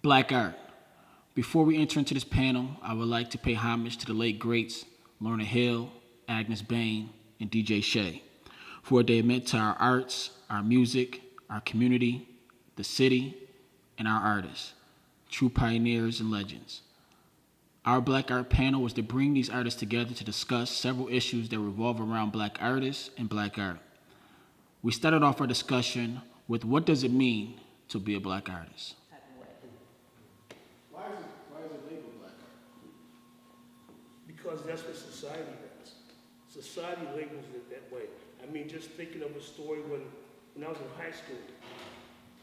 Black art. Before we enter into this panel, I would like to pay homage to the late greats Lorna Hill, Agnes Bain, and DJ Shay for what they meant to our arts, our music, our community, the city, and our artists, true pioneers and legends. Our Black Art panel was to bring these artists together to discuss several issues that revolve around black artists and black art. We started off our discussion with what does it mean to be a black artist? Why is it labeled black art? Because that's what society does. Society labels it that way. I mean, just thinking of a story when I was in high school.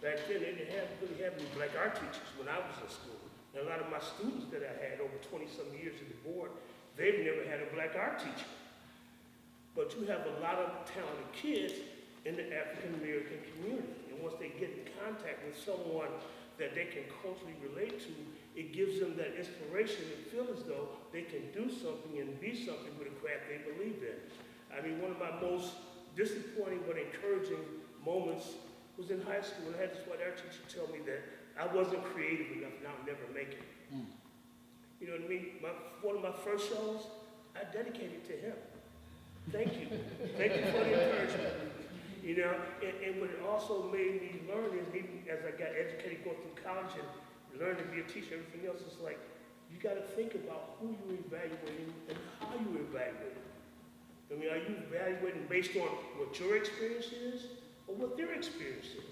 Back then, they didn't really have any black art teachers when I was in school. And a lot of my students that I had over 20-some years in the board, they've never had a black art teacher. But you have a lot of talented kids in the African American community. And once they get in contact with someone that they can culturally relate to, it gives them that inspiration and feel as though they can do something and be something with a craft they believe in. I mean, one of my most disappointing but encouraging moments was in high school, and I had this white art teacher tell me that I wasn't creative enough and I'll never make it. You know what I mean? One of my first shows, I dedicated to him. Thank you. Thank you for the encouragement. You know, and what it also made me learn is, even as I got educated going through college and learned to be a teacher, everything else is like, you got to think about who you're evaluating and how you're evaluating. I mean, are you evaluating based on what your experience is or what their experience is?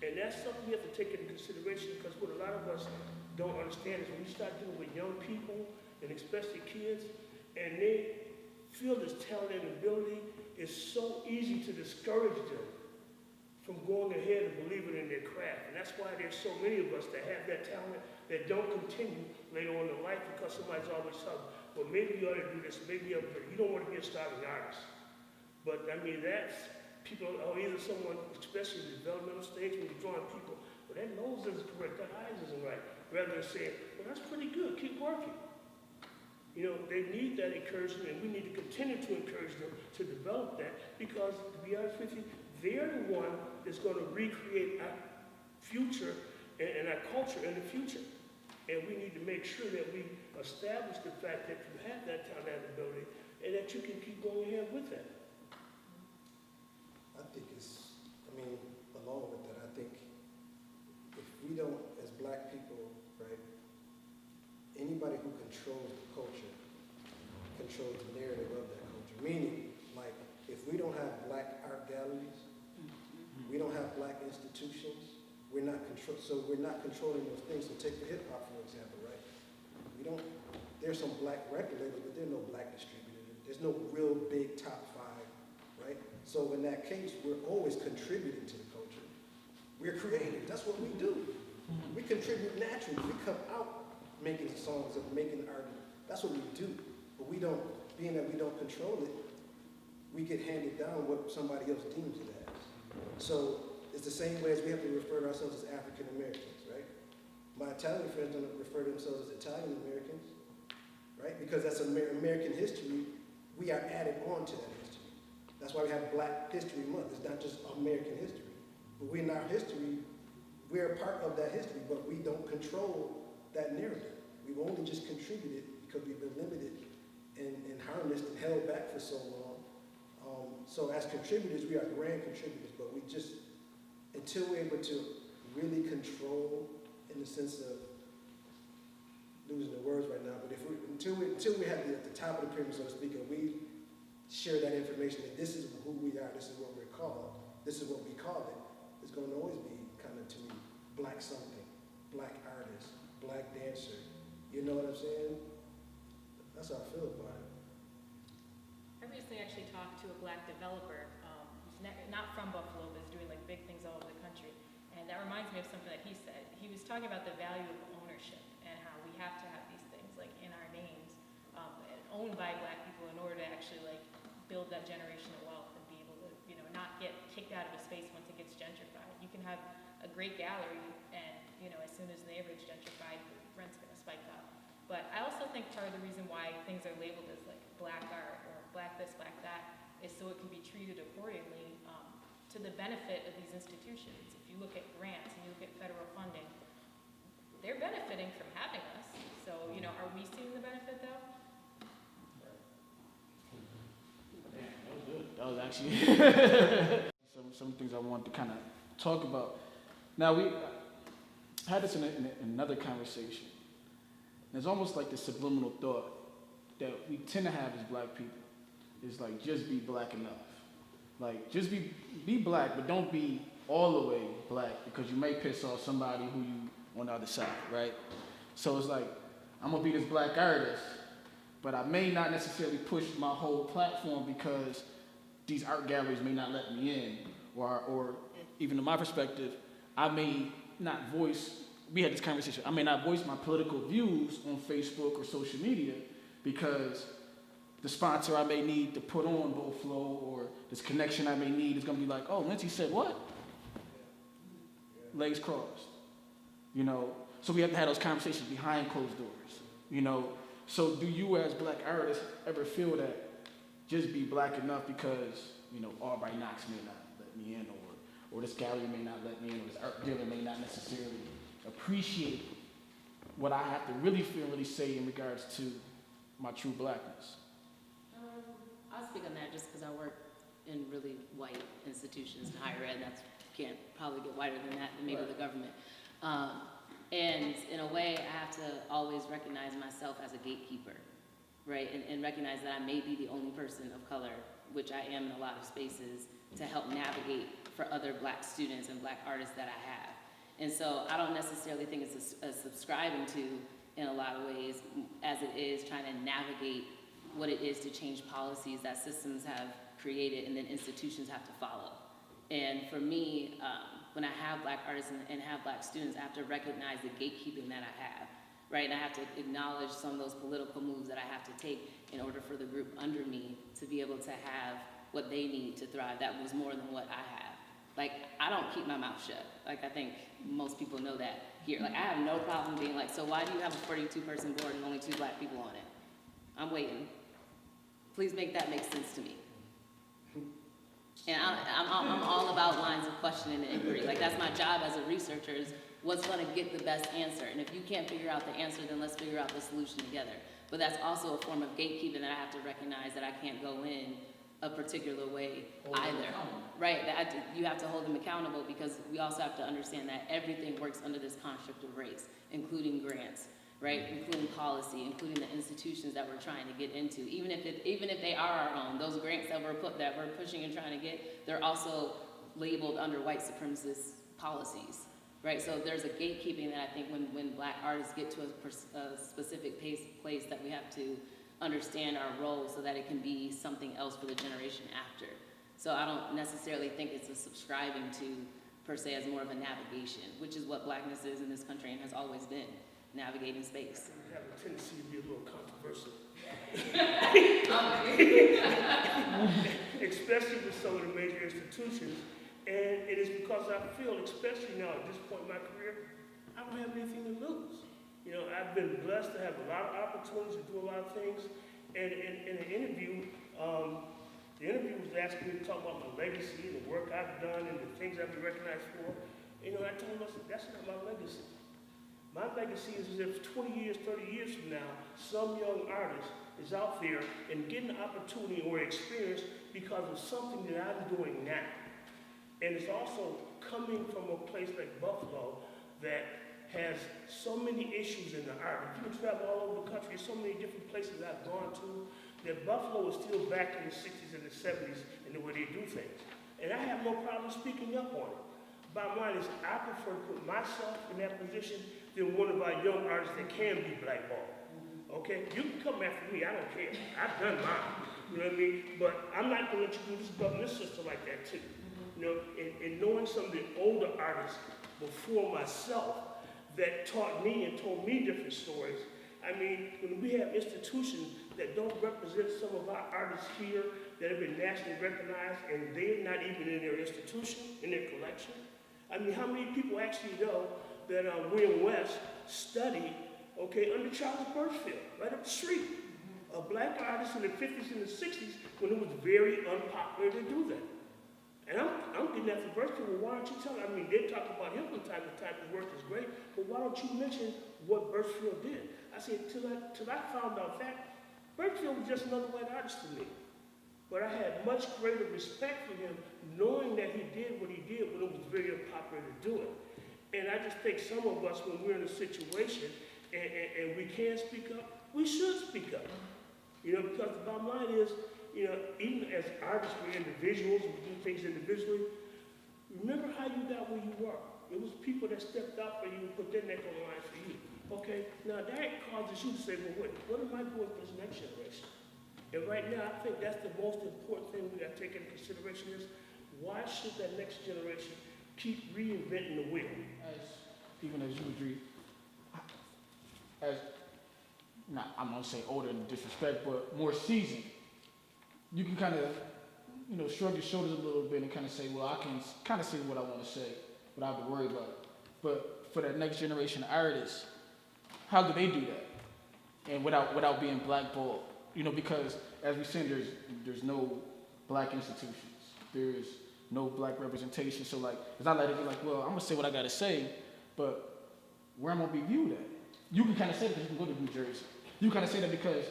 And that's something you have to take into consideration, because what a lot of us don't understand is when you start dealing with young people, and especially kids, and they feel this talent and ability, it's so easy to discourage them from going ahead and believing in their craft. And that's why there's so many of us that have that talent that don't continue later on in life, because somebody's always telling, well, maybe you ought to do this, maybe you ought to. You don't want to be a starving artist. But I mean, that's, people, or either someone, especially in the developmental stage, when you're drawing people, well, that nose isn't correct, that eyes isn't right, rather than saying, well, that's pretty good, keep working. You know, they need that encouragement, and we need to continue to encourage them to develop that, because, to be honest with you, they're the one that's going to recreate our future and our culture in the future. And we need to make sure that we establish the fact that you have that talent and ability, and that you can keep going ahead with that. I think along with that, I think if we don't, as black people, right, anybody who controls the culture controls the narrative of that culture. Meaning, like, if we don't have black art galleries, we don't have black institutions, we're not controlling those things. So take the hip hop, for example, right? There's some black record labels, but there are no black distributors. There's no real big top five, right? So in that case, we're always contributing to the culture. We're creative, that's what we do. We contribute naturally. We come out making songs and making art. That's what we do. But being that we don't control it, we get handed down what somebody else deems it as. So it's the same way as we have to refer to ourselves as African Americans, right? My Italian friends don't refer to themselves as Italian Americans, right? Because that's American history. We are added on to that history. That's why we have Black History Month. It's not just American history. But in our history, we're a part of that history, but we don't control that narrative. We've only just contributed because we've been limited and harnessed and held back for so long. So as contributors, we are grand contributors, but we just, until we're able to really control, in the sense of losing the words right now, but until we have the top of the pyramid, so to speak, and we share that information that this is who we are, this is what we're called, this is what we call it, it's going to always be kind of, to me, black something, black artist, black dancer. You know what I'm saying? That's how I feel about it. I recently actually talked to a black developer who's not from Buffalo, but is doing like big things all over the country. And that reminds me of something that he said. He was talking about the value of ownership and how we have to have these things like in our names and owned by black people in order to actually like build that generational wealth and be able to, you know, not get kicked out of a space once it gets gentrified. You can have a great gallery and, you know, as soon as the neighborhood's gentrified, the rent's going to spike up. But I also think part of the reason why things are labeled as like black art or black this, black that, is so it can be treated accordingly to the benefit of these institutions. If you look at grants and you look at federal funding, actually. some things I want to kind of talk about. Now, we had this in another conversation. There's almost like this subliminal thought that we tend to have as black people. It's like, just be black enough. Like, just be black, but don't be all the way black, because you may piss off somebody who you on the other side, right? So it's like, I'm gonna be this black artist, but I may not necessarily push my whole platform because these art galleries may not let me in, or even in my perspective, I may not voice, we had this conversation, I may not voice my political views on Facebook or social media because the sponsor I may need to put on Beau Fleuve, or this connection I may need is gonna be like, oh, Lindsay said what? Legs crossed, you know? So we have to have those conversations behind closed doors, you know? So do you as black artists ever feel that just be black enough because, you know, Aubrey Knox may not let me in, or this gallery may not let me in, or this art dealer may not necessarily appreciate what I have to really feel and really say in regards to my true blackness? I'll speak on that just because I work in really white institutions in higher ed. That's can't probably get whiter than that, than maybe the government. And in a way, I have to always recognize myself as a gatekeeper, right? And recognize that I may be the only person of color, which I am in a lot of spaces, to help navigate for other black students and black artists that I have. And so I don't necessarily think it's a subscribing to, in a lot of ways, as it is trying to navigate what it is to change policies that systems have created and then institutions have to follow. And for me, when I have black artists and have black students, I have to recognize the gatekeeping that I have, right? And I have to acknowledge some of those political moves that I have to take in order for the group under me to be able to have what they need to thrive. That was more than what I have. Like, I don't keep my mouth shut. Like, I think most people know that here. Like, I have no problem being like, so why do you have a 42-person board and only 2 black people on it? I'm waiting. Please make that make sense to me. And I'm all about lines of questioning and inquiry. Like, that's my job as a researcher, is what's going to get the best answer. And if you can't figure out the answer, then let's figure out the solution together. But that's also a form of gatekeeping that I have to recognize, that I can't go in a particular way either. Right, you have to hold them accountable, because we also have to understand that everything works under this construct of race, including grants, right, including policy, including the institutions that we're trying to get into. Even if they are our own, those grants that we're pushing and trying to get, they're also labeled under white supremacist policies, right? So there's a gatekeeping that I think when black artists get to a specific place that we have to understand our role so that it can be something else for the generation after. So I don't necessarily think it's a subscribing to, per se, as more of a navigation, which is what blackness is in this country and has always been, navigating space. I have a tendency to be a little controversial. Especially with some of the major institutions. And it is because I feel, especially now at this point in my career, I don't have anything to lose. You know, I've been blessed to have a lot of opportunities to do a lot of things. And in an interview, the interview was asking me to talk about my legacy, the work I've done, and the things I've been recognized for. You know, I told him, I said, that's not my legacy. My legacy is if 20 years, 30 years from now, some young artist is out there and getting the opportunity or experience because of something that I'm doing now. And it's also coming from a place like Buffalo that has so many issues in the art. If you can travel all over the country, there's so many different places I've gone to, that Buffalo is still back in the 60s and the 70s in the way they do things. And I have no problem speaking up on it. Bottom line is, I prefer to put myself in that position than one of our young artists that can be blackballed. Okay? You can come after me, I don't care. I've done mine. You know what I mean? But I'm not going to let you do this government system like that too. You know, and knowing some of the older artists before myself that taught me and told me different stories. I mean, when we have institutions that don't represent some of our artists here that have been nationally recognized and they're not even in their institution, in their collection. I mean, how many people actually know that William West studied, okay, under Charles Birchfield, right up the street. A black artist in the 50s and the 60s when it was very unpopular to do that. And I'm getting at the Birchfield, well, why don't you tell me? I mean, they talk about him from time to time, his work is great, but why don't you mention what Birchfield did? I said, till I found out that Birchfield was just another white artist to me. But I had much greater respect for him knowing that he did what he did when it was very unpopular to do it. And I just think some of us, when we're in a situation and we can speak up, we should speak up. You know, because the bottom line is, you know, even as artists, we're individuals, we do things individually. Remember how you got where you were. It was people that stepped up for you and put their neck on the line for you. Okay, now that causes you to say, well, wait, what am I doing for this next generation? And right now, I think that's the most important thing we got to take into consideration is, why should that next generation keep reinventing the wheel? Even as you agree, as, not, I'm gonna say older in disrespect, but more seasoned, you can kind of, you know, shrug your shoulders a little bit and kind of say, well, I can kind of say what I want to say without having to worry about it. But for that next generation of artists, how do they do that? And without being blackballed? You know, because as we said, there's no black institutions. There's no black representation. So like, it's not like they be like, well, I'm gonna say what I gotta say, but where I'm gonna be viewed at? You can kind of say that because you can go to New Jersey. You kind of say that because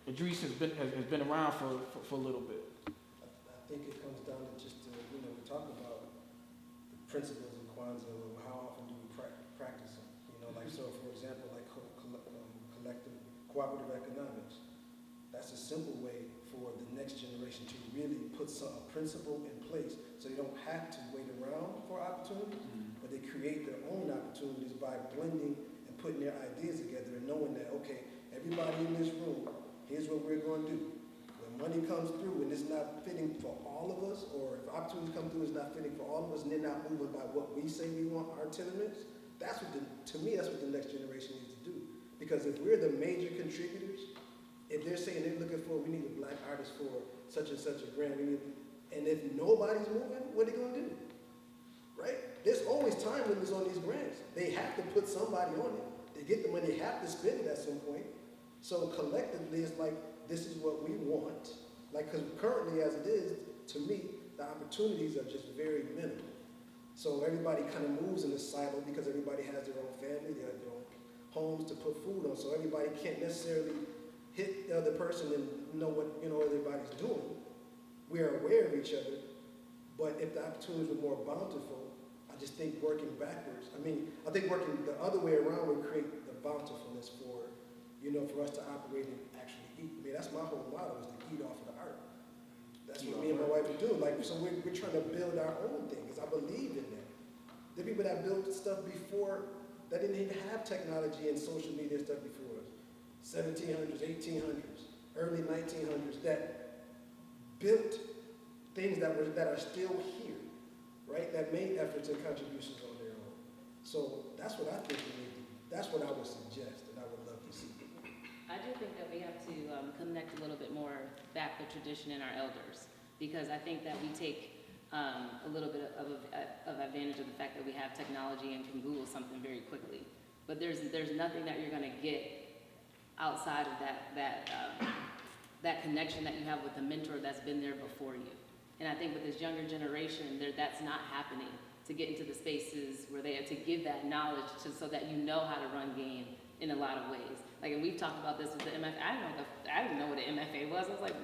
Edreys has been around for a little bit. I think it comes down to just, you know, we talk about the principles of Kwanzaa, and how often do we practice them? You know, like, so for example, like collective cooperative economics. That's a simple way for the next generation to really put a principle in place so they don't have to wait around for opportunities, but they create their own opportunities by blending and putting their ideas together and knowing that, okay, everybody in this room, here's what we're going to do. When money comes through and it's not fitting for all of us, or if opportunities come through and it's not fitting for all of us, and they're not moving by what we say we want, our tenements, that's what to me, that's what the next generation needs to do. Because if we're the major contributors, if they're saying they're looking for, we need a black artist for such and such a grant, and if nobody's moving, what are they going to do? Right? There's always time limits on these grants. They have to put somebody on it. They get the money, they have to spend it at some point. So collectively, it's like, this is what we want. Like, because currently as it is, to me, the opportunities are just very minimal. So everybody kind of moves in a silo because everybody has their own family, they have their own homes to put food on. So everybody can't necessarily hit the other person and know what, you know, everybody's doing. We are aware of each other, but if the opportunities were more bountiful, I just think working backwards. I mean, I think working the other way around would create the bountifulness for, you know, for us to operate and actually eat. I mean, that's my whole motto, is to eat off of the art. That's what me and my wife are doing. Like, so we're trying to build our own thing, because I believe in that. The people that built stuff before, that didn't even have technology and social media and stuff before us. 1700s, 1800s, early 1900s, that built things that are still here, right? That made efforts and contributions on their own. So that's what I think we need to do. That's what I would suggest, and I would love to see. I do think that we have to connect a little bit more back to tradition and our elders, because I think that we take a little bit of advantage of the fact that we have technology and can Google something very quickly. But there's nothing that you're going to get outside of that connection that you have with the mentor that's been there before you. And I think with this younger generation, that's not happening, to get into the spaces where they have to give that knowledge so that you know how to run game in a lot of ways. Like, and we've talked about this with the MFA. I didn't know what an MFA was. I was like,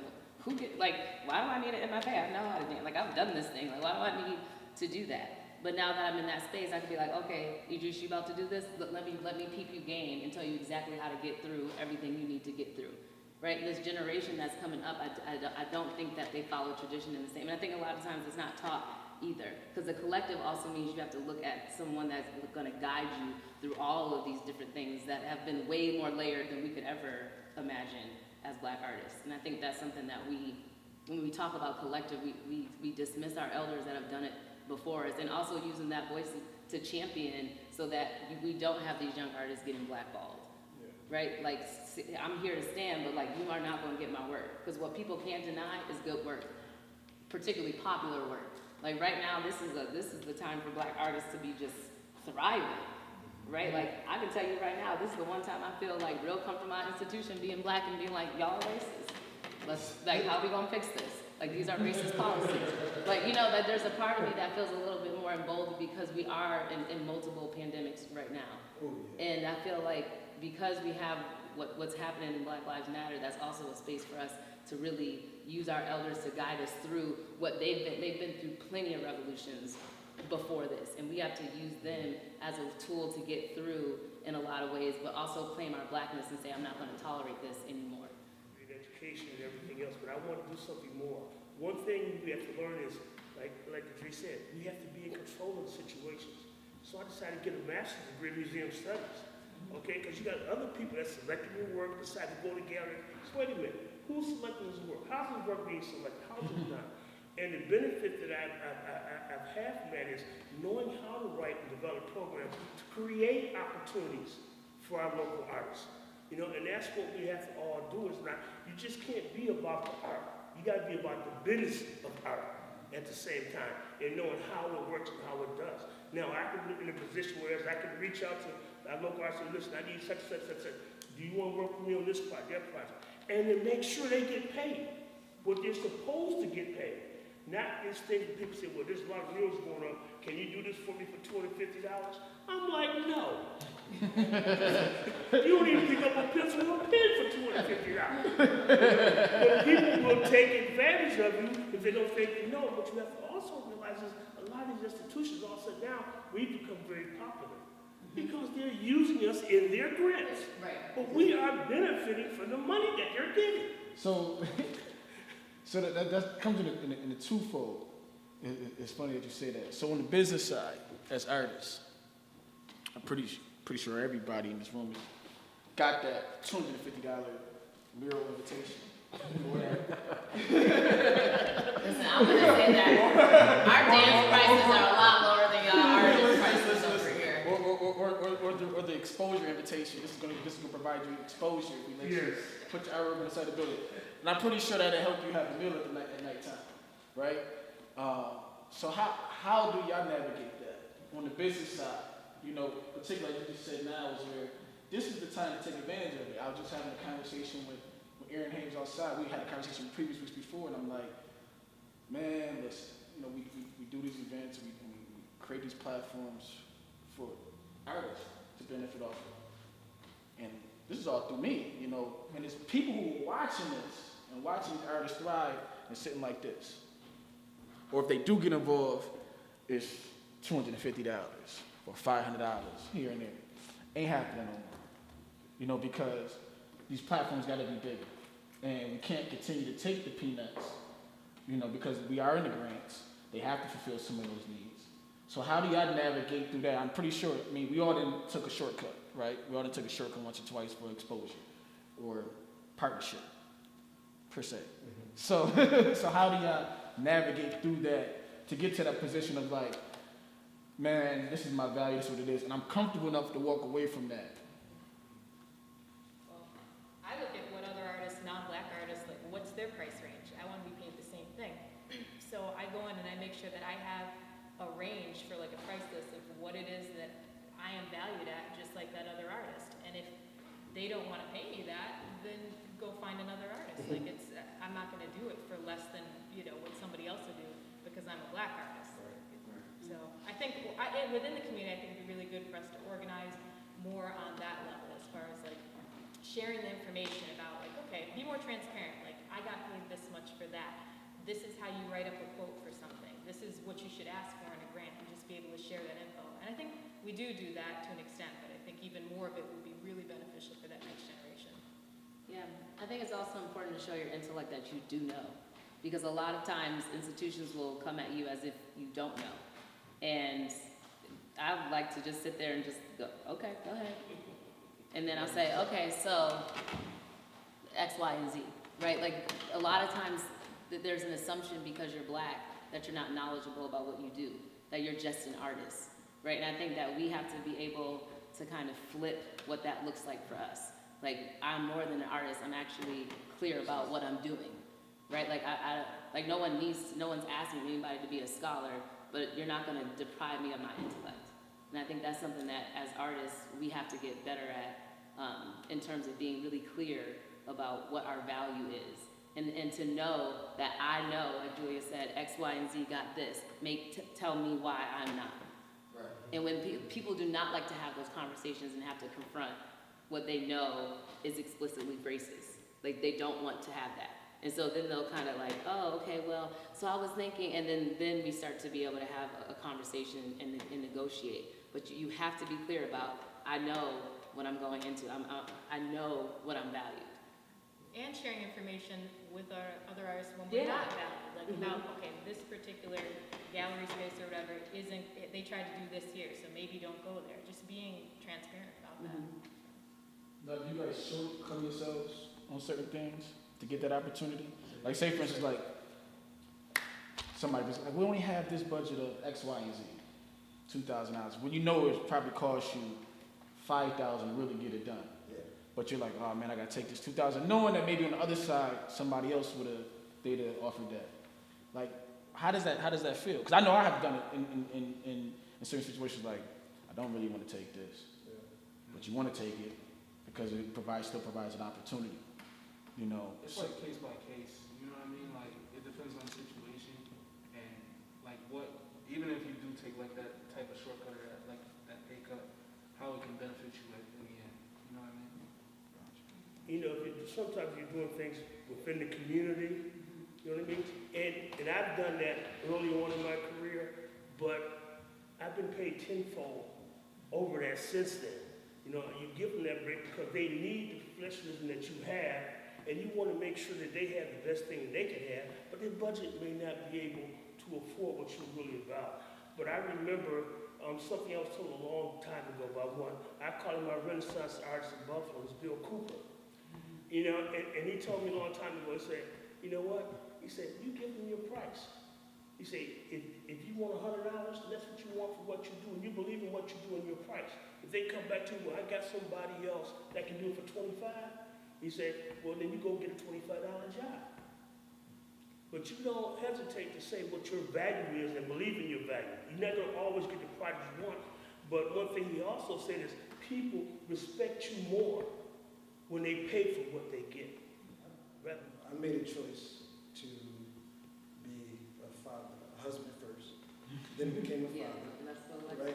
why do I need an MFA? I know how to dance. Like, I've done this thing. Like, why do I need to do that? But now that I'm in that space, I can be like, okay, Edreys, you about to do this? Let me peep you game and tell you exactly how to get through everything you need to get through, right? This generation that's coming up, I don't think that they follow tradition in the same. And I think a lot of times it's not taught either, because the collective also means you have to look at someone that's going to guide you through all of these different things that have been way more layered than we could ever imagine as Black artists. And I think that's something that when we talk about collective, we dismiss our elders that have done it before us, and also using that voice to champion so that we don't have these young artists getting blackballed, right? Like, I'm here to stand, but like, you are not going to get my work, because what people can't deny is good work, particularly popular work. Like right now, this is the time for Black artists to be just thriving, right? Like, I can tell you right now, this is the one time I feel like real comfortable in my institution being Black and being like, y'all are racist. How we gonna fix this? Like, these are racist policies. Like, you know, that there's a part of me that feels a little bit more emboldened because we are in multiple pandemics right now. And I feel like because we have what's happening in Black Lives Matter, that's also a space for us to really use our elders to guide us through what they've been through plenty of revolutions before this, and we have to use them as a tool to get through in a lot of ways, but also claim our blackness and say, I'm not going to tolerate this anymore. Great education and everything else, but I want to do something more. One thing we have to learn is, like Edreys said, we have to be in control of the situations. So I decided to get a master's degree in museum studies, okay? Because you got other people that selected your work, decide to go to gallery. So wait a minute, who's selecting his work? How's his work being selected? How's it done? And the benefit that I've had from that is knowing how to write and develop programs to create opportunities for our local artists. You know, and that's what we have to all do. Is not, you just can't be about the art. You got to be about the business of art at the same time, and knowing how it works and how it does. Now, I can be in a position where I can reach out to our local artists and say, listen, I need such. Do you want to work with me on this project, that project? And then make sure they get paid what they're supposed to get paid. Not this thing that people say, well, there's a lot of meals going on. Can you do this for me for $250? I'm like, no. You don't even pick up a pencil or a pen for $250. But people will take advantage of you if they don't think you know. But you have to also realize is a lot of these institutions all of a sudden now, we've become very popular because they're using us in their grants. Right. But we are benefiting from the money that they're getting. So, so that comes in a twofold. It's funny that you say that. So on the business side, as artists, I'm pretty sure everybody in this room has got that $250 mural invitation. Listen, I'm going to say that our dance prices are a lot lower than y'all artist prices over here. Or the exposure invitation. This is gonna provide you exposure if we let you put your artwork inside the building. And I'm pretty sure that'll help you have a meal at nighttime, right? So how do y'all navigate that on the business side? You know, particularly like you just said now is where this is the time to take advantage of it. I was just having a conversation with Aaron Hayes outside. We had a conversation previous weeks before, and I'm like, man, listen, you know, we do these events, we create these platforms for artists to benefit off of. And this is all through me, you know, and it's people who are watching this and watching these artists thrive and sitting like this. Or if they do get involved, it's $250 or $500 here and there. Ain't happening no more. You know, because these platforms gotta be bigger. And we can't continue to take the peanuts, you know, because we are in the grants. They have to fulfill some of those needs. So how do y'all navigate through that? I'm pretty sure, I mean, we all didn't took a shortcut, right? We all didn't took a shortcut once or twice for exposure or partnership, per se. So, so how do y'all navigate through that to get to that position of like, man, this is my value, this is what it is, and I'm comfortable enough to walk away from that? Well, I look at what other artists, non-black artists, like what's their price range? I want to be paid the same thing. So I go in and I make sure that I have a range for like a price list of what it is that I am valued at, just like that other artist. And if they don't want to pay me that, then go find another artist. Like I'm not going to do it for less than, you know, what somebody else would do because I'm a black artist. So I think within the community, I think it'd be really good for us to organize more on that level as far as like sharing the information about like, okay, be more transparent. Like I got paid this much for that. This is how you write up a quote for something. This is what you should ask for in a grant and just be able to share that info. And I think we do that to an extent, but I think even more of it would be really beneficial for that next generation. Yeah, I think it's also important to show your intellect that you do know. Because a lot of times institutions will come at you as if you don't know. And I would like to just sit there and just go, okay, go ahead. And then I'll say, okay, so X, Y, and Z, right? Like a lot of times there's an assumption because you're black that you're not knowledgeable about what you do, that you're just an artist, right? And I think that we have to be able to kind of flip what that looks like for us. Like I'm more than an artist, I'm actually clear about what I'm doing, right? Like like no one's asking anybody to be a scholar, but you're not going to deprive me of my intellect. And I think that's something that as artists we have to get better at in terms of being really clear about what our value is. And to know that I know, like Julia said, X, Y, and Z got this. Tell me why I'm not. Right. And when people do not like to have those conversations and have to confront what they know is explicitly racist. Like they don't want to have that. And so then they'll kind of like, oh, okay, well, so I was thinking, and then we start to be able to have a conversation and negotiate. But you have to be clear about, I know what I'm going into. I know what I'm valued. And sharing information with our other artists when we're not valued. Like, now, okay, this particular gallery space or whatever isn't, they tried to do this here, so maybe don't go there. Just being transparent about that. Now, do you guys shortcome yourselves on certain things to get that opportunity? Like, say for instance, like somebody was like, we only have this budget of X, Y, and Z, $2,000. Well, you know it probably cost you $5,000 to really get it done. Yeah. But you're like, oh man, I gotta take this $2,000, knowing that maybe on the other side somebody else they'd have offered that. Like, how does that feel? Because I know I have done it in certain situations. Like, I don't really want to take this, but you want to take it because it still provides an opportunity. You know, It's like case by case, you know what I mean? Like, it depends on the situation and like even if you do take like that type of shortcut or that pay cut, how it can benefit you in the end, you know what I mean? You know, sometimes you're doing things within the community, you know what I mean? And I've done that early on in my career, but I've been paid tenfold over that since then. You know, you give them that break because they need the professionalism that you have, and you want to make sure that they have the best thing that they can have, but their budget may not be able to afford what you're really about. But I remember something I was told a long time ago by one, I call him my Renaissance artist in Buffalo, it's Bill Cooper. You know, and he told me a long time ago, he said, you know what? He said, you give them your price. He said, if you want $100, that's what you want for what you do, and you believe in what you do and your price. If they come back to you, well, I got somebody else that can do it for $25, he said, well, then you go get a $25 job. But you don't hesitate to say what your value is and believe in your value. You're not going to always get the product you want. But one thing he also said is people respect you more when they pay for what they get. Right? I made a choice to be a father, a husband first, then became a father. And that's so like Right?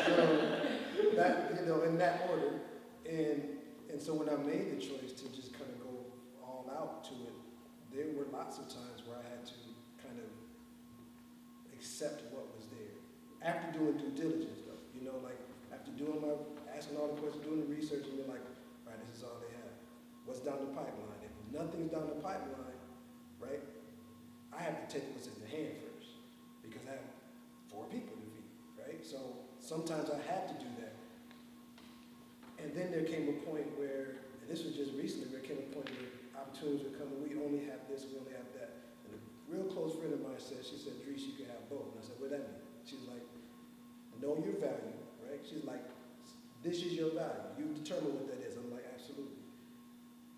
So that, you know, in that order, and so when I made the choice to just kind of go all out to it, there were lots of times where I had to kind of accept what was there. After doing due diligence, though, you know, like after asking all the questions, doing the research, and you're like, all right, this is all they have. What's down the pipeline? If nothing's down the pipeline, right, I have to take what's in the hand first because I have 4 people to feed, right? So sometimes I had to do that. And then there came a point where, and this was just recently, there came a point where opportunities were coming, we only have this, we only have that. And a real close friend of mine said, she said, Edreys, you can have both. And I said, what that mean? She's like, know your value, right? She's like, this is your value. You determine what that is. I'm like, absolutely.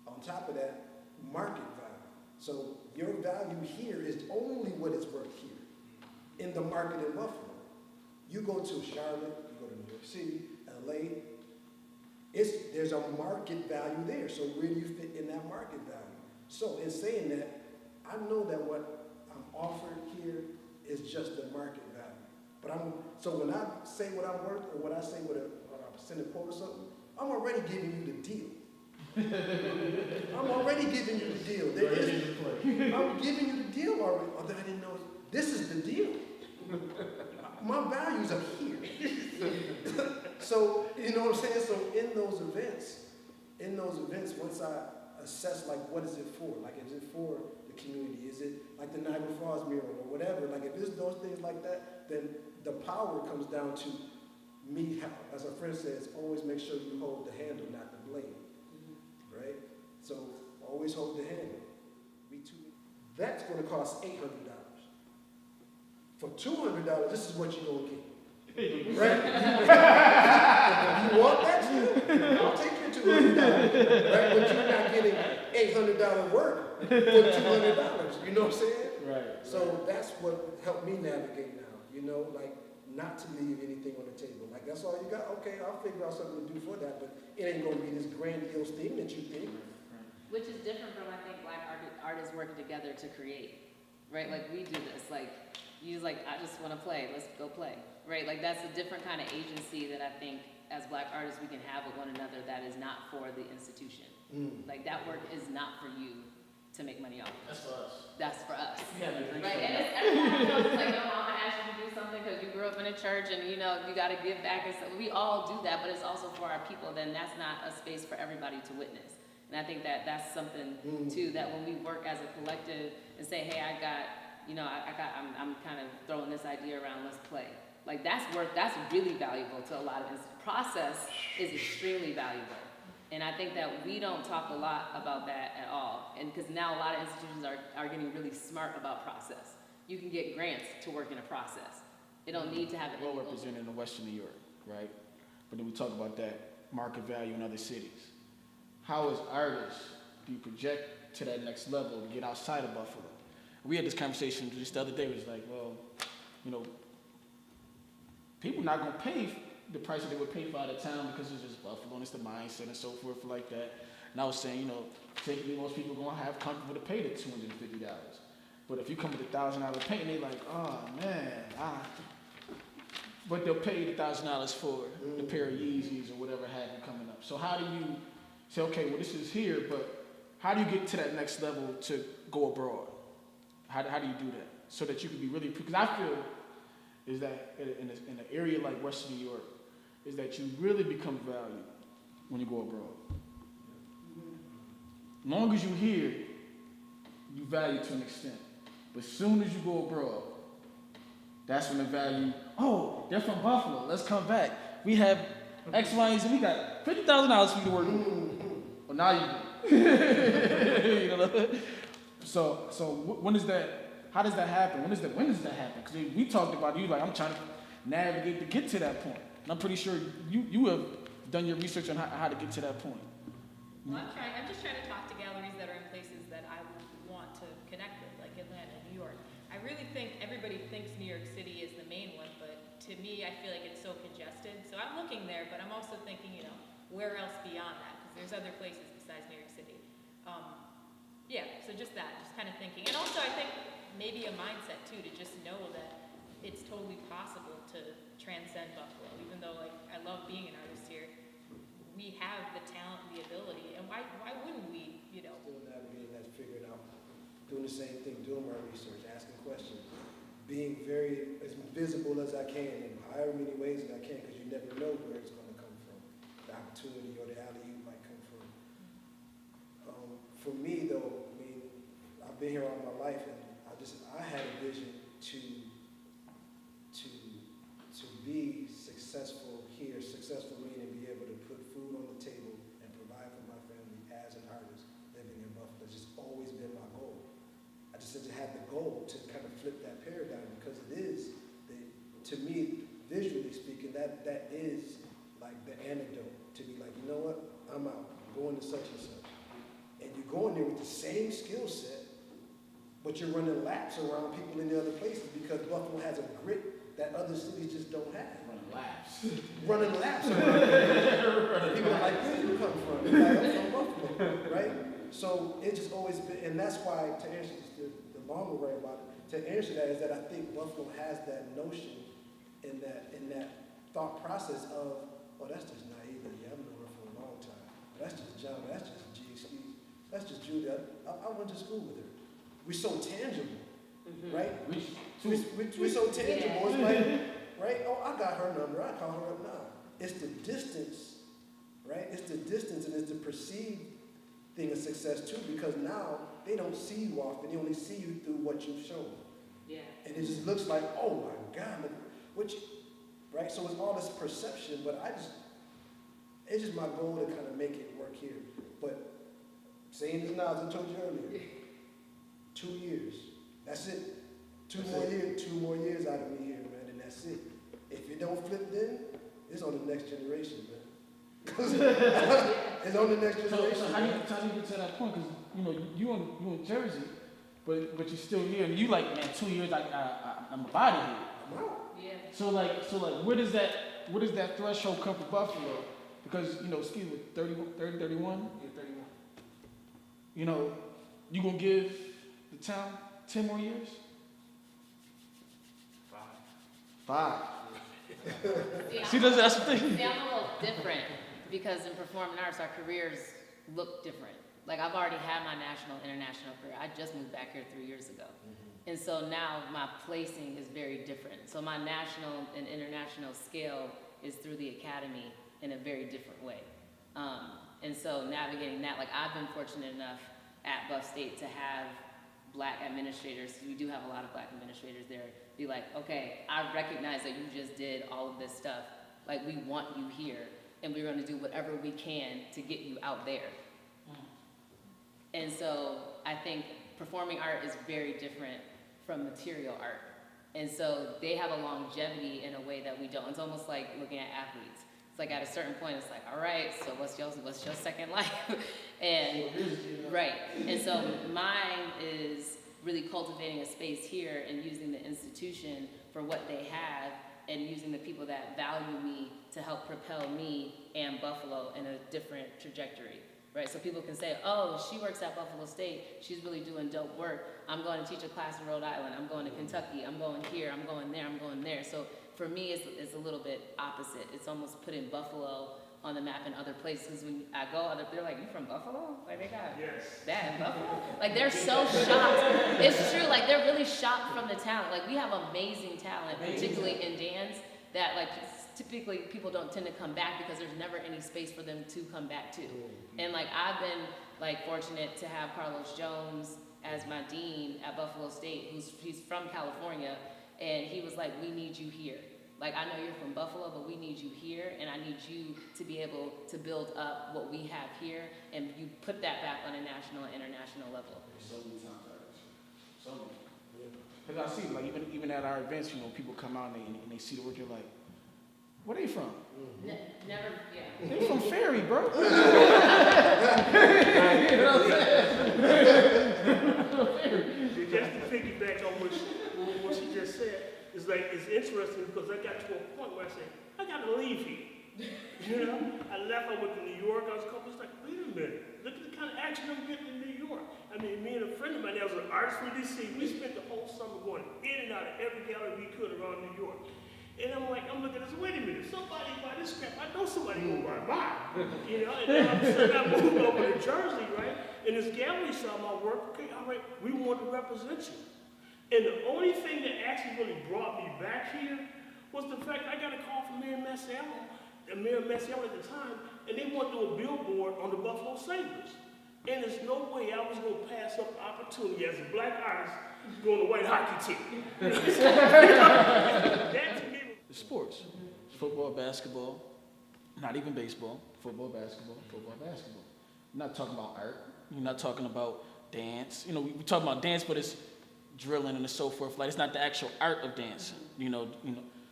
On top of that, market value. So your value here is only what it's worth here in the market in Buffalo. You go to Charlotte, you go to New York City, LA, there's a market value there. So where do you fit in that market value? So in saying that, I know that what I'm offered here is just the market value. But so when I say what I'm worth or when I say what a percentage quote or something, I'm already giving you the deal. I'm already giving you the deal. I'm giving you the deal already. Although I didn't know this is the deal. My values are here. So, you know what I'm saying? So in those events, once I assess like what is it for? Like is it for the community? Is it like the Niagara Falls mural or whatever? Like if it's those things like that, then the power comes down to me, as a friend says, always make sure you hold the handle, not the blade. Right? So always hold the handle. That's going to cost $800. For $200, this is what you're going to get. Right? You want that? I'll take your $200. Right? But you're not getting $800 work for $200. You know what I'm saying? Right. So that's what helped me navigate now. You know, like not to leave anything on the table. Like that's all you got. Okay, I'll figure out something to do for that. But it ain't going to be this grandiose thing that you think. which is different from, I think, Black artists working together to create, right? Like we do this, like You was like, I just want to play. Let's go play, right? Like that's a different kind of agency that I think as Black artists we can have with one another. That is not for the institution. Like that work is not for you to make money off. That's for us. That's for us. Yeah, Right, and it's everybody knows, it's like, no, mama asked you to do something because you grew up in a church and you know, you gotta give back and stuff. We all do that, but it's also for our people, then that's not a space for everybody to witness. And I think that that's something too, that when we work as a collective and say, hey, I got, you know, I'm kind of throwing this idea around, let's play. Like that's really valuable to a lot of process is extremely valuable. And I think that we don't talk a lot about that at all. And because now a lot of institutions are getting really smart about process. You can get grants to work in a process. They don't need to have it. Well represented in Western New York, right? But then we talk about that market value in other cities. How as artists do you project to that next level to get outside of Buffalo? We had this conversation just the other day. It was like, well, you know, people not gonna pay the price that they would pay for out of town because it's just Buffalo and it's the mindset and so forth like that. And I was saying, you know, typically most people are gonna have comfortable to pay the $250. But if you come with $1,000 paint, they like, oh man, but they'll pay the $1,000 for the pair of Yeezys or whatever have you coming up. So how do you say, okay, well this is here, but how do you get to that next level to go abroad? How do you do that so that you can be really? Because I feel is that in an area like Western New York, is that you really become valued when you go abroad. Long as you're here, you value to an extent. But as soon as you go abroad, that's when the value, oh, they're from Buffalo, let's come back. We have X, Y, and Z, we got $50,000 for you to work with. Well, now you do. You know? So when is that? How does that happen? When does that happen? Because we talked about you like I'm trying to navigate to get to that point, and I'm pretty sure you have done your research on how to get to that point. Well, I'm just trying to talk to galleries that are in places that I would want to connect with, like Atlanta, New York. I really think everybody thinks New York City is the main one, but to me, I feel like it's so congested. So I'm looking there, but I'm also thinking, you know, where else beyond that? Because there's other places besides New York City. Yeah, so just kind of thinking. And also I think maybe a mindset too, to just know that it's totally possible to transcend Buffalo, even though like I love being an artist here. We have the talent, the ability, and why wouldn't we, you know? Still navigating that, figuring out, doing the same thing, doing my research, asking questions, being very as visible as I can in however many ways that I can, because you never know where it's going to come from. The opportunity or the alley might come from. For me though, I mean, I've been here all my life, and I had a vision to be successful here, successful meaning be able to put food on the table and provide for my family as an artist living in Buffalo. It's just always been my goal. I just had the goal to kind of flip that paradigm, because it is, to me, visually speaking, that is like the antidote to be like, you know what, I'm out, I'm going to such and such. And you're going there with the same skill set, but you're running laps around people in the other places because Buffalo has a grit that other cities just don't have. Running laps around people are like, where do you come from? Like, I'm from Buffalo, right? So it's just always been, and that's why, to answer the bomber right about it, to answer that is that I think Buffalo has that notion in that thought process of, oh, that's just Naila, yeah, I've known her for a long time. That's just John, that's just Skeese, that's just Julia. I went to school with her. We're so tangible, right? We're so tangible. It's like, right? Oh, I got her number. I call her up now. It's the distance, right? It's the distance, and it's the perceived thing of success too, because now they don't see you often. They only see you through what you've shown. Yeah. And it just looks like, oh my God, right? So it's all this perception, but it's just my goal to kind of make it work here. But saying this now, as I told you earlier, 2 years. That's it. Two more years out of me here, man, and that's it. If it don't flip then, it's on the next generation, man. It's on the next generation. So how do you get to that point? Because you in Jersey, but you're still here, and you like, man, 2 years I'm about it here. I'm out. Yeah. So where does that threshold come for Buffalo? Because Skeese was 31. Yeah, 31. You gonna give the town 10 more years? 5. See, See, that's the thing. See, I'm a little different because in performing arts, our careers look different. Like I've already had my national, international career. I just moved back here 3 years ago. And so now my placing is very different. So my national and international scale is through the academy in a very different way. And so navigating that, like I've been fortunate enough at Buff State to have black administrators, we do have a lot of black administrators there, be like, okay, I recognize that you just did all of this stuff. Like we want you here and we're gonna do whatever we can to get you out there. And so I think performing art is very different from material art. And so they have a longevity in a way that we don't. It's almost like looking at athletes. It's like at a certain point, it's like, all right, so what's your second life? And right. And so mine is really cultivating a space here and using the institution for what they have and using the people that value me to help propel me and Buffalo in a different trajectory. Right, so people can say, oh, she works at Buffalo State, she's really doing dope work. I'm going to teach a class in Rhode Island, I'm going to Kentucky, I'm going here, I'm going there, I'm going there. So for me, it's a little bit opposite. It's almost putting Buffalo on the map in other places. When I go, they're like, you from Buffalo? Like they got that in Buffalo? Like they're so shocked. It's true, like they're really shocked from the talent. Like we have amazing talent, particularly in dance, that like typically people don't tend to come back because there's never any space for them to come back to. And like I've been like fortunate to have Carlos Jones as my dean at Buffalo State, he's from California, and he was like, we need you here. Like I know you're from Buffalo, but we need you here, and I need you to be able to build up what we have here, and you put that back on a national and international level. So many times, so many. Because I see, like even at our events, you know, people come out and they see the work. You're like, where they from? Never, yeah. They from Ferry, bro. See, just to piggyback on what she just said, it's like, it's interesting because I got to a point where I said, I gotta leave here. You know, I left, I went to New York, I was a couple, it's like, wait a minute, look at the kind of action I'm getting in New York. I mean, me and a friend of mine that was an artist from DC, we spent the whole summer going in and out of every gallery we could around New York. And I'm looking at this, wait a minute, somebody buy this crap, I know somebody will buy mine. You know, and then all of a sudden I moved over to Jersey, right? And this gallery saw my work, okay, all right, we want to represent you. And the only thing that actually really brought me back here was the fact I got a call from Mayor Massiello at the time, and they wanted to do a billboard on the Buffalo Sabres. And there's no way I was going to pass up the opportunity as a black artist to go on the white hockey team. That to me was Sports. Football, basketball, not even baseball. Football, basketball. I'm not talking about art. You're not talking about dance. You know, we talk about dance, but it's drilling and so forth. Like it's not the actual art of dancing. You know.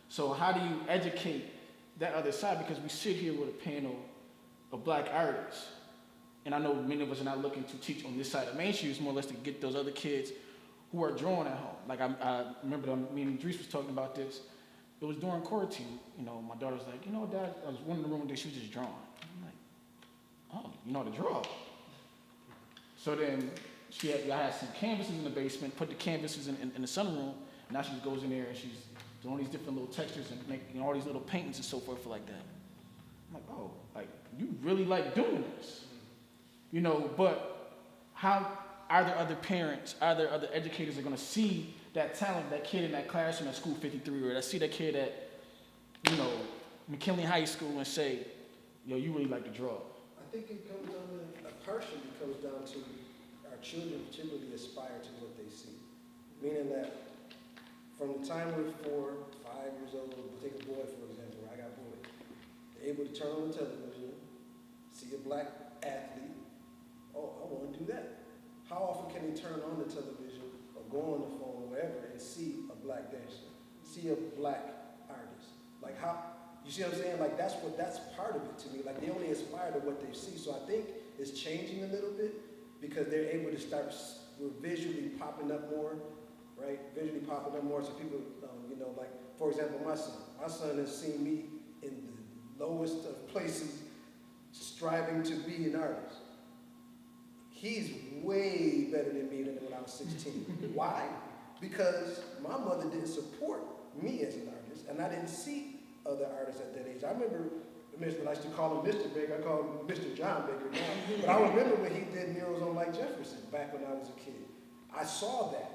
So how do you educate that other side? Because we sit here with a panel of black artists, and I know many of us are not looking to teach on this side of Main Street. It's more or less to get those other kids who are drawing at home. Like I remember me and Edreys was talking about this. It was during quarantine. You know, my daughter was like, you know, Dad, I was in the room one day, she was just drawing. I'm like, oh, you know how to draw. So then I had some canvases in the basement, put the canvases in the sunroom. Now she just goes in there and she's doing all these different little textures and making all these little paintings and so forth like that. I'm like, oh, like you really like doing this. You know, but how are there other parents, are there other educators that are going to see that talent, that kid in that classroom at School 53, or that see that kid at, you know, McKinley High School and say, yo, you really like to draw? I think it comes down to, partially comes down to our children particularly aspire to what they see. Meaning that from the time we're 4, 5 years old, we'll take a boy for example, I got boys, they're able to turn on the television, see a black athlete, oh, I want to do that. How often can they turn on the television or go on the phone or wherever and see a black dancer, see a black artist? Like how, you see what I'm saying? Like that's part of it to me. Like they only aspire to what they see. So I think it's changing a little bit because they're able to start, we're visually popping up more, right? Visually popping up more so people, you know, like for example, my son has seen me in the lowest of places striving to be an artist. He's way better than me than when I was 16. Why? Because my mother didn't support me as an artist. artists, and I didn't see other artists at that age. I remember, I used to call him Mr. Baker, I call him Mr. John Baker now, but I remember when he did murals on Mike Jefferson back when I was a kid. I saw that,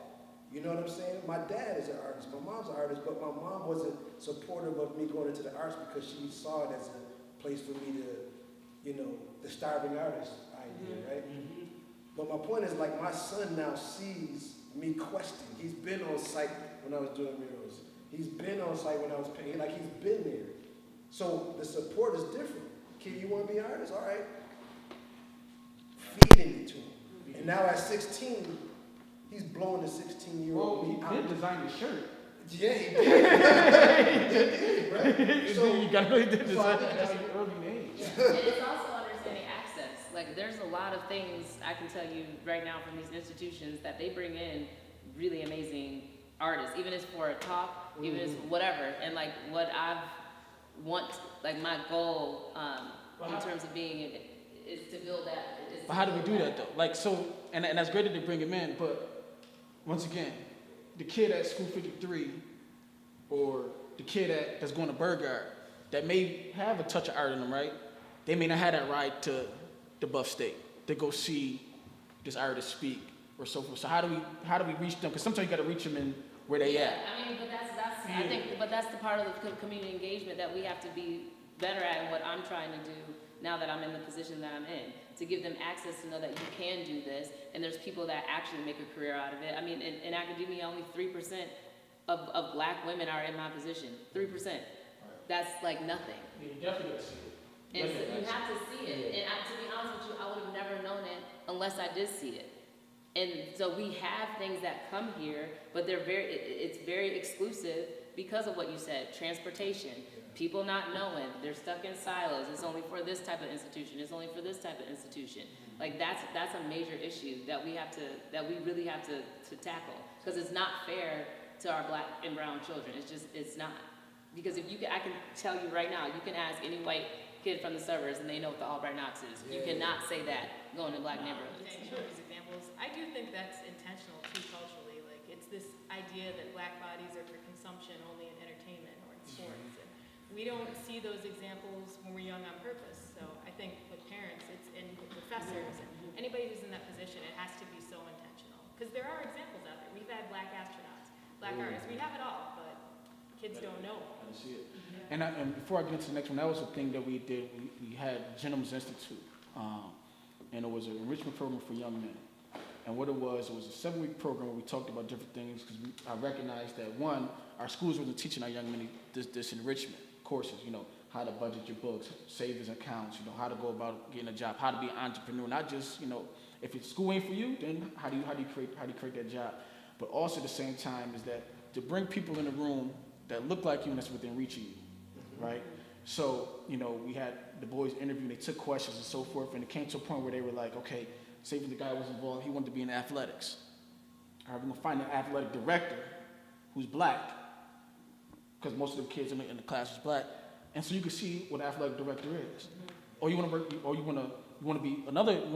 you know what I'm saying? My dad is an artist, my mom's an artist, but my mom wasn't supportive of me going into the arts because she saw it as a place for me to, you know, the starving artist idea, right? But my point is, like, my son now sees me questing. He's been on site when I was doing murals. He's been on site when I was painting. Like, he's been there. So the support is different. Kid, you want to be an artist? All right. Feeding it to him. And now at 16, he's blowing the 16-year-old me out. He did design the shirt. Yeah, he did. He did, right? So, You got really did so I design think at that's an early age. And it's also understanding access. Like, there's a lot of things I can tell you right now from these institutions that they bring in really amazing artists, even if it's for a talk, even if it's whatever. And like what like my goal in terms of being is to build that. But how do we do that though? Like, so, and that's great that they bring him in, but once again, the kid at School 53 or the kid that's going to Burgard that may have a touch of art in them, right? They may not have that ride to the Buff State to go see this artist speak or so forth. So how do we reach them? Because sometimes you got to reach them in where they at. I mean, but that's I think, but that's the part of the community engagement that we have to be better at, and what I'm trying to do now that I'm in the position that I'm in, to give them access to know that you can do this, and there's people that actually make a career out of it. I mean, in academia, only 3% of black women are in my position. 3%. That's like nothing. You definitely got to see it. And so you have to see it. And to be honest with you, I would have never known it unless I did see it. And so we have things that come here, but it's very exclusive because of what you said, transportation, people not knowing, they're stuck in silos, it's only for this type of institution, it's only for this type of institution. Like that's a major issue that we really have to tackle, because it's not fair to our black and brown children. It's not. Because I can tell you right now, you can ask any white kid from the suburbs and they know what the Albright Knox is. You cannot say that going to black neighborhoods. Okay, show these examples. I do think that's intentional too culturally. Like, it's this idea that black bodies are for consumption only in entertainment or in sports. And we don't see those examples when we're young on purpose. So I think with parents, and with professors, and anybody who's in that position, it has to be so intentional. Because there are examples out there. We've had black astronauts, black artists. We have it all, but kids don't know. I didn't see it. And before I get into the next one, that was a thing that we did. We had Gentleman's Institute, and it was an enrichment program for young men. And what it was a 7-week program where we talked about different things, because I recognized that, one, our schools wasn't teaching our young men this enrichment courses, you know, how to budget your books, savings accounts, you know, how to go about getting a job, how to be an entrepreneur, not just, you know, if school ain't for you, then how do you create that job? But also at the same time is that to bring people in the room that look like you and that's within reach of you, right? So, you know, we had the boys interview, and they took questions and so forth, and it came to a point where they were like, okay, say when the guy was involved, he wanted to be in athletics. All right, we're gonna find an athletic director who's black, because most of the kids in the class was black, and so you can see what an athletic director is. Or you wanna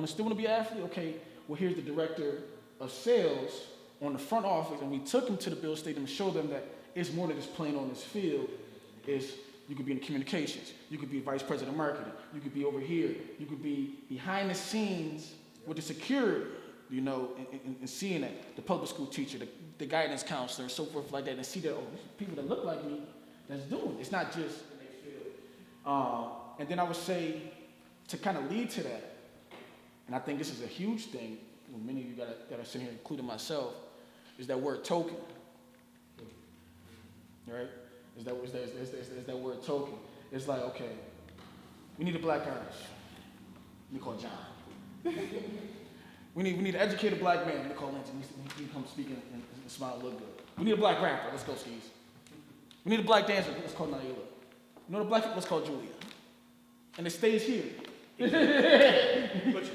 still wanna be an athlete? Okay, well here's the director of sales on the front office, and we took him to the Bill Stadium to show them that it's more than just playing on this field. You could be in communications, you could be vice president of marketing, you could be over here, you could be behind the scenes with the security, you know, and seeing that, the public school teacher, the guidance counselor, and so forth like that, and see that, oh, there's people that look like me that's doing it. It's not just in their field. And then I would say, to kind of lead to that, and I think this is a huge thing, many of you that are sitting here, including myself, is that word token. Right? Is that word token. It's like, okay, we need a black artist. We call John. we need an educated black man. We call Linton. He can come speak and smile and look good. We need a black rapper. Let's go, Skeese. We need a black dancer. Let's call Naila. You know the black? Let's call Julia. And it stays here. But you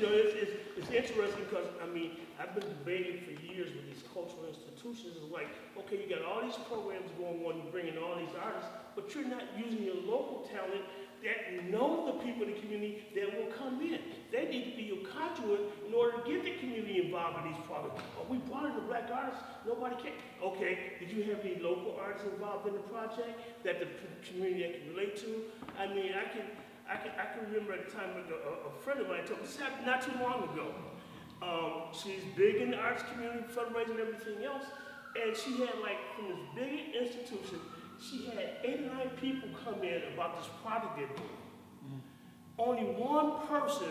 know, it's interesting because, I mean, I've been debating for years with these cultural institutions. It's like, okay, you got all these programs going on, you're bringing all these artists, but you're not using your local talent that know the people in the community that will come in. They need to be your conduit in order to get the community involved in these projects. Oh, we brought in the black artists, nobody came. Okay, did you have any local artists involved in the project that the community can relate to? I mean, I can remember at the time a friend of mine told me, this happened not too long ago. She's big in the arts community, fundraising and everything else, and she had like, from this big institution, she had 8 or 9 people come in about this project they're doing. Only one person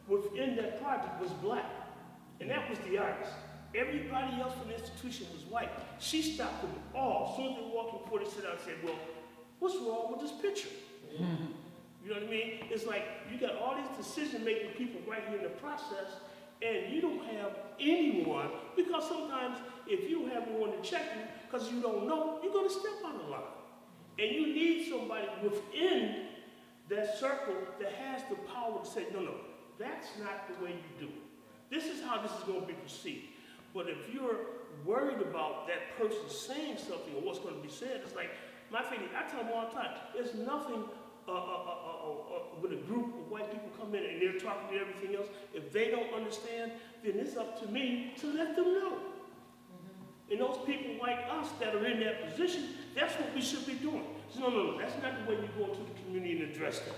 within that project was black, and that was the artist. Everybody else from the institution was white. She stopped them all. As soon as they walked before they sit down and said, well, what's wrong with this picture? You know what I mean? It's like you got all these decision-making people right here in the process, and you don't have anyone, because sometimes if you don't have anyone to check you, because you don't know, you're going to step out of line. And you need somebody within that circle that has the power to say, no, that's not the way you do it. This is how this is going to be perceived. But if you're worried about that person saying something or what's going to be said, it's like, my thing is, I tell them all the time, there's nothing when a group of white people come in and they're talking to everything else, if they don't understand, then it's up to me to let them know. And those people like us that are in that position, that's what we should be doing. So, no, that's not the way you go into the community and address them.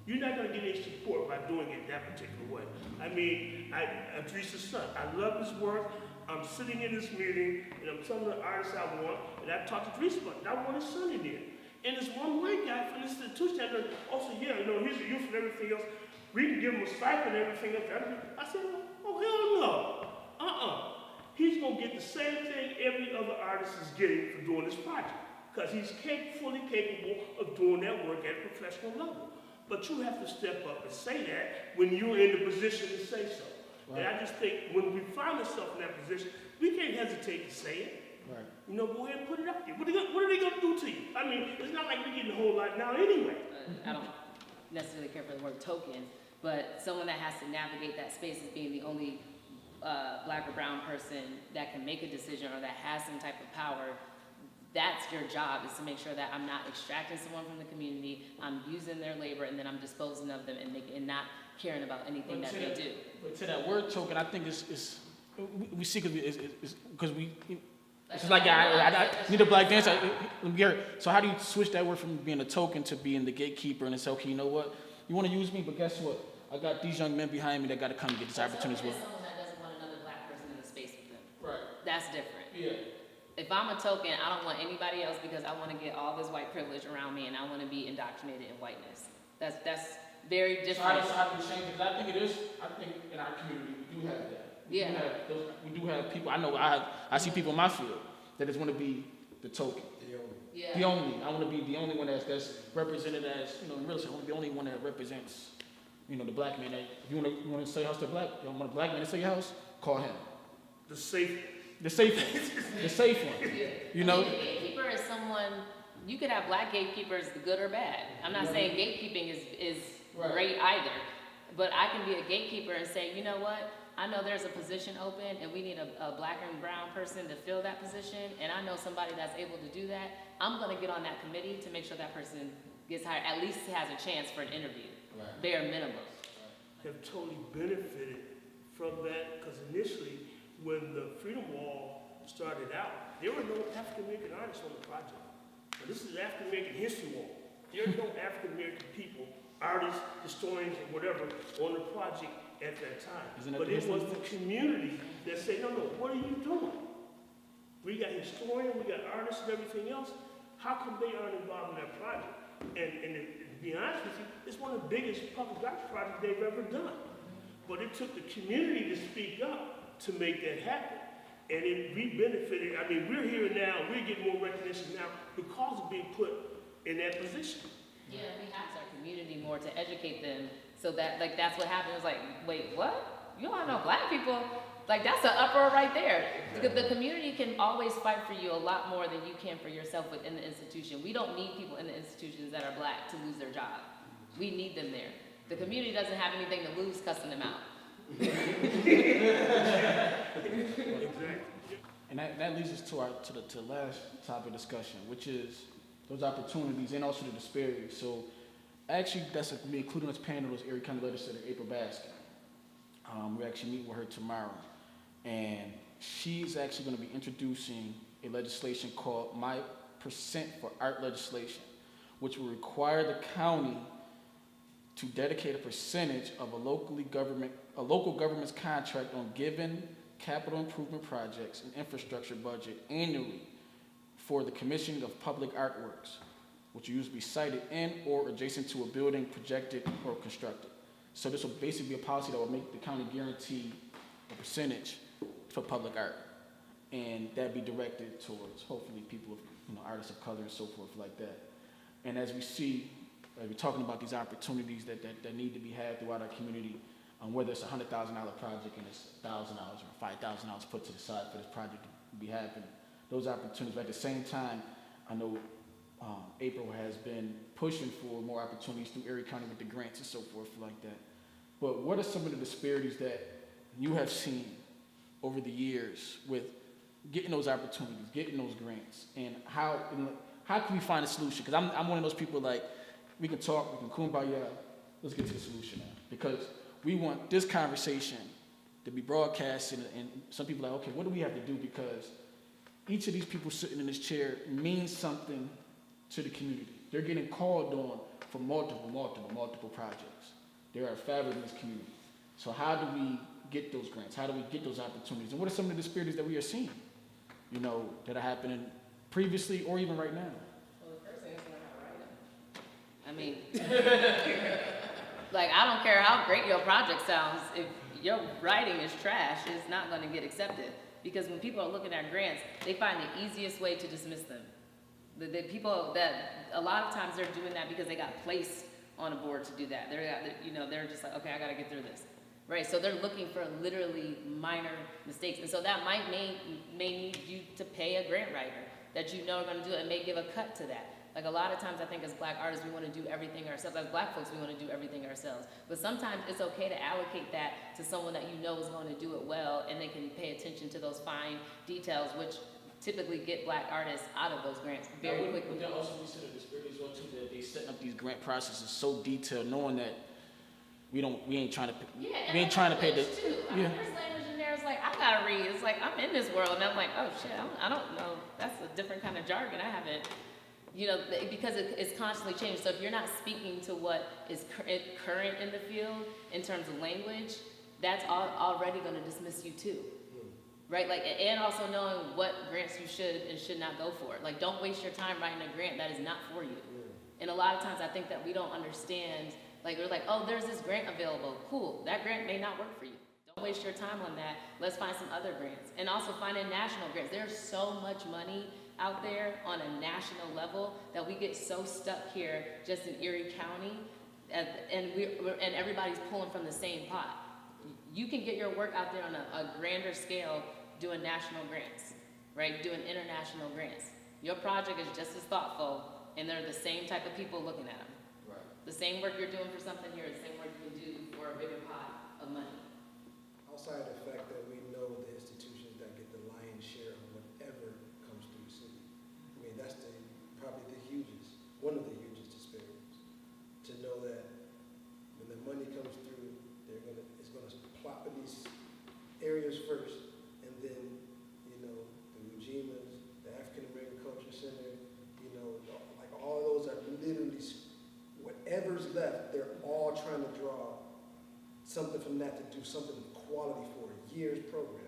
You're not going to get any support by doing it that particular way. I mean, Edreys' son, I love his work. I'm sitting in this meeting, and I'm telling the artists I want, and I talked to Edreys about it. I want his son in there. And this one white guy from this institution that also, he's a youth and everything else. We can give him a stipend and everything else. I said, oh, hell no. He's going to get the same thing every other artist is getting for doing this project, because he's fully capable of doing that work at a professional level. But you have to step up and say that when you're in the position to say so. Right. And I just think when we find ourselves in that position, we can't hesitate to say it. Right. Go ahead and put it up there. What are they going to do to you? I mean, it's not like we're getting a whole lot now anyway. I don't necessarily care for the word token, but someone that has to navigate that space as being the only black or brown person that can make a decision or that has some type of power, that's your job, is to make sure that I'm not extracting someone from the community, I'm using their labor, and then I'm disposing of them and not caring about anything that they do. But to that word token, I think we see because we. It's like I need a black dancer. Let me hear it. So how do you switch that word from being a token to being the gatekeeper and say, okay, you know what? You want to use me, but guess what? I got these young men behind me that got to come and get this opportunity as well. Someone that doesn't want another black person in the space with them. Right. That's different. Yeah. If I'm a token, I don't want anybody else because I want to get all this white privilege around me and I want to be indoctrinated in whiteness. That's very different. So how do we change it? Because I think in our community we do have that. We do have people. I know I see people in my field that just want to be the token. The only. I want to be the only one that's represented as, in real estate, I want to be the only one that represents, the black man. That if you want to sell your house to black, you want a black man to sell your house, call him. The safe one. The safe one. A gatekeeper is someone, you could have black gatekeepers, good or bad. I'm not saying gatekeeping is great either, but I can be a gatekeeper and say, you know what? I know there's a position open and we need a black and brown person to fill that position, and I know somebody that's able to do that. I'm going to get on that committee to make sure that person gets hired, at least has a chance for an interview, bare minimum. Have totally benefited from that, because initially, when the Freedom Wall started out, there were no African American artists on the project. Now, this is the African American History Wall. There are no African American people, artists, historians, or whatever, on the project at that time. But it was the community that said, no, what are you doing? We got historians, we got artists and everything else. How come they aren't involved in that project? And to be honest with you, it's one of the biggest public art projects they've ever done. But it took the community to speak up to make that happen. And we benefited. I mean, we're here now, we're getting more recognition now because of being put in that position. Yeah, we asked our community more to educate them, so that, that's what happened. It was like, wait, what? You don't have no black people? That's an uproar right there. The community can always fight for you a lot more than you can for yourself within the institution. We don't need people in the institutions that are black to lose their job. We need them there. The community doesn't have anything to lose cussing them out. And that leads us to the last topic of discussion, which is those opportunities and also the disparities. So actually, that's me including this panel is Erie County Legislator April Baskin. We actually meet with her tomorrow, and she's actually going to be introducing a legislation called My Percent for Art legislation, which will require the county to dedicate a percentage of a local government's contract on given capital improvement projects and infrastructure budget annually for the commissioning of public artworks, which will usually be sited in or adjacent to a building projected or constructed. So this will basically be a policy that will make the county guarantee a percentage for public art, and that'd be directed towards hopefully people, artists of color and so forth like that. And as we see, we're talking about these opportunities that need to be had throughout our community, whether it's a $100,000 project and it's $1,000 or $5,000 put to the side for this project to be happening. Those opportunities, but at the same time, I know April has been pushing for more opportunities through Erie County with the grants and so forth like that. But what are some of the disparities that you have seen over the years with getting those opportunities, getting those grants, and how can we find a solution? Because I'm one of those people like, we can talk, we can kumbaya, let's get to the solution now. Because we want this conversation to be broadcast, and some people are like, okay, what do we have to do? Because each of these people sitting in this chair means something to the community. They're getting called on for multiple projects. They are fabric in this community. So how do we get those grants? How do we get those opportunities? And what are some of the disparities that we are seeing, that are happening previously or even right now? Well, the first thing is learn how to write them. I mean, like, I don't care how great your project sounds, if your writing is trash, it's not going to get accepted. Because when people are looking at grants, they find the easiest way to dismiss them. The people that, a lot of times they're doing that because they got placed on a board to do that. They're just like, okay, I got to get through this. Right, so they're looking for literally minor mistakes. And so that may need you to pay a grant writer that are going to do it and may give a cut to that. Like, a lot of times I think as black artists, we want to do everything ourselves. As black folks, we want to do everything ourselves. But sometimes it's okay to allocate that to someone that is going to do it well, and they can pay attention to those fine details, which typically get black artists out of those grants very quickly. But then also we see the disparities as well too, that they setting up these grant processes so detailed, knowing that we ain't trying to pay the too. I mean, there's language in there. It's like, I gotta read. It's like, I'm in this world, and I'm like, oh shit, I don't know. That's a different kind of jargon. I haven't, because it's constantly changing. So if you're not speaking to what is current in the field in terms of language, that's already going to dismiss you too. Right? Like, and also knowing what grants you should and should not go for. Like, don't waste your time writing a grant that is not for you. And a lot of times I think that we don't understand. Like, we're like, oh, there's this grant available. Cool. That grant may not work for you. Don't waste your time on that. Let's find some other grants. And also finding national grants. There's so much money out there on a national level that we get so stuck here just in Erie County, and everybody's pulling from the same pot. You can get your work out there on a grander scale doing national grants, right? Doing international grants. Your project is just as thoughtful, and they're the same type of people looking at them. The same work you're doing for something here is the same work you can do for a bigger pot of money. Outside of the fact that we know the institutions that get the lion's share of whatever comes through the city. I mean, that's probably one of the hugest disparities. To know that when the money comes through, it's gonna plop in these areas first, and then, the Ujimas, the African American Culture Center, like all those are literally, whatever's left, they're all trying to draw something from that to do something quality for a year's programming.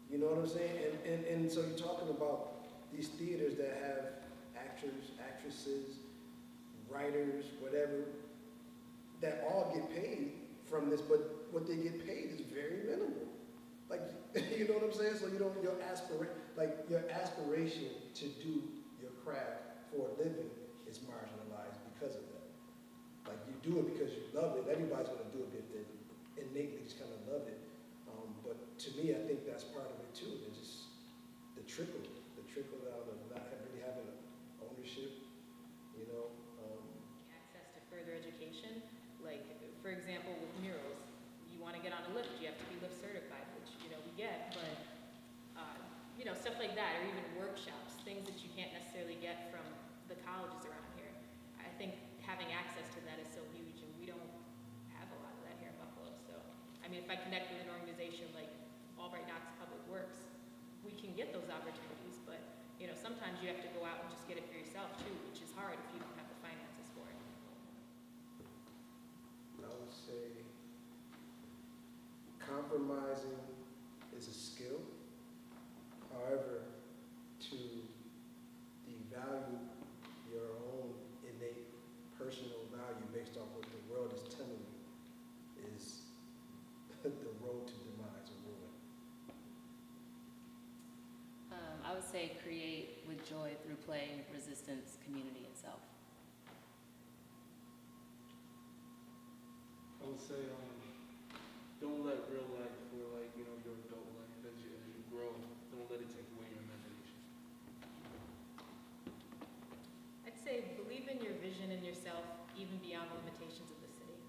You know what I'm saying? And so you're talking about these theaters that have actors, actresses, writers, whatever, that all get paid from this, but what they get paid is very minimal. Like, you know what I'm saying? So your aspiration to do your craft for a living is marginalized because of that. Like, you do it because you love it. Everybody's going to do it if they innately just kind of love it. But to me, I think that's part of it too. It's just the trickle out of not really having ownership, Access to further education, like, for example, with murals, you want to get on a lift, you have to be lift certified, which, we get, but, stuff like that, or even workshops, things that you can't necessarily get from the colleges around here. I think I connect with an organization like Albright Knox Public Works, we can get those opportunities, but, you know, sometimes you have to go out and just get it for yourself too, which is hard if you don't have the finances for it. I would say compromising is a skill. However, to devalue your own innate personal value based off what the world is telling you is the road to demise or ruin. I would say create with joy through play, resistance, community itself. I would say, don't let real life or like, you know, your adult life as you grow, don't let it take away your imagination. I'd say believe in your vision and yourself, even beyond the limitations of the city.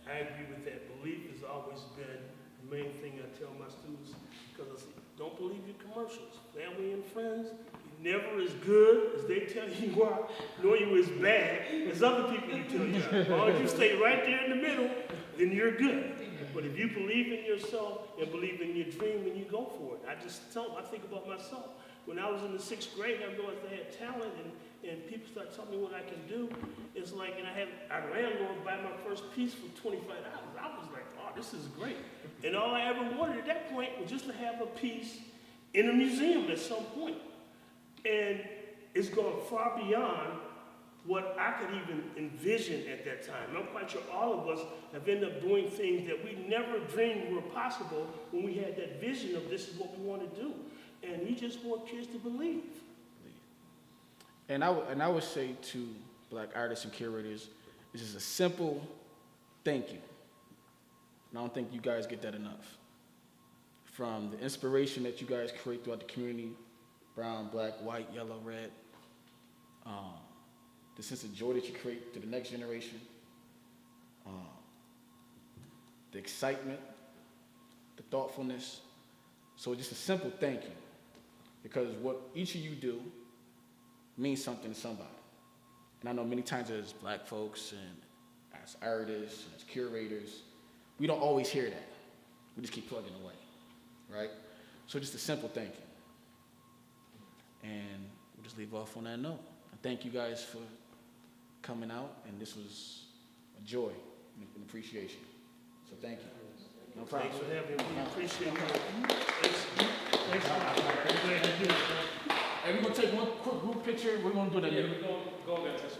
I agree with that. Belief has always been the main thing I tell my students, because don't believe your commercials. Family and friends, you're never as good as they tell you are, nor you as bad as other people you tell you are. As long as you stay right there in the middle, then you're good. But if you believe in yourself and believe in your dream, then you go for it. I think about myself. When I was in the 6th grade, I realized I had talent, and people start telling me what I can do. It's like, and I ran going to buy my first piece for $25. I was like, oh, this is great. And all I ever wanted at that point was just to have a piece in a museum at some point. And it's gone far beyond what I could even envision at that time. I'm quite sure all of us have ended up doing things that we never dreamed were possible when we had that vision of this is what we want to do. And you just want kids to believe. And I would say to Black artists and curators, it's just a simple thank you. And I don't think you guys get that enough. From the inspiration that you guys create throughout the community, brown, black, white, yellow, red, the sense of joy that you create to the next generation, the excitement, the thoughtfulness. So just a simple thank you, because what each of you do means something to somebody. And I know many times as Black folks and as artists and as curators, we don't always hear that. We just keep plugging away, right? So just a simple thank you. And we'll just leave off on that note. And thank you guys for coming out, and this was a joy and an appreciation. So thank you. No problem. Thanks for having me. We appreciate it. Thanks. I'm glad you did it. And we're gonna take one quick group picture. We're gonna do that. Yeah, we're going to go against this one.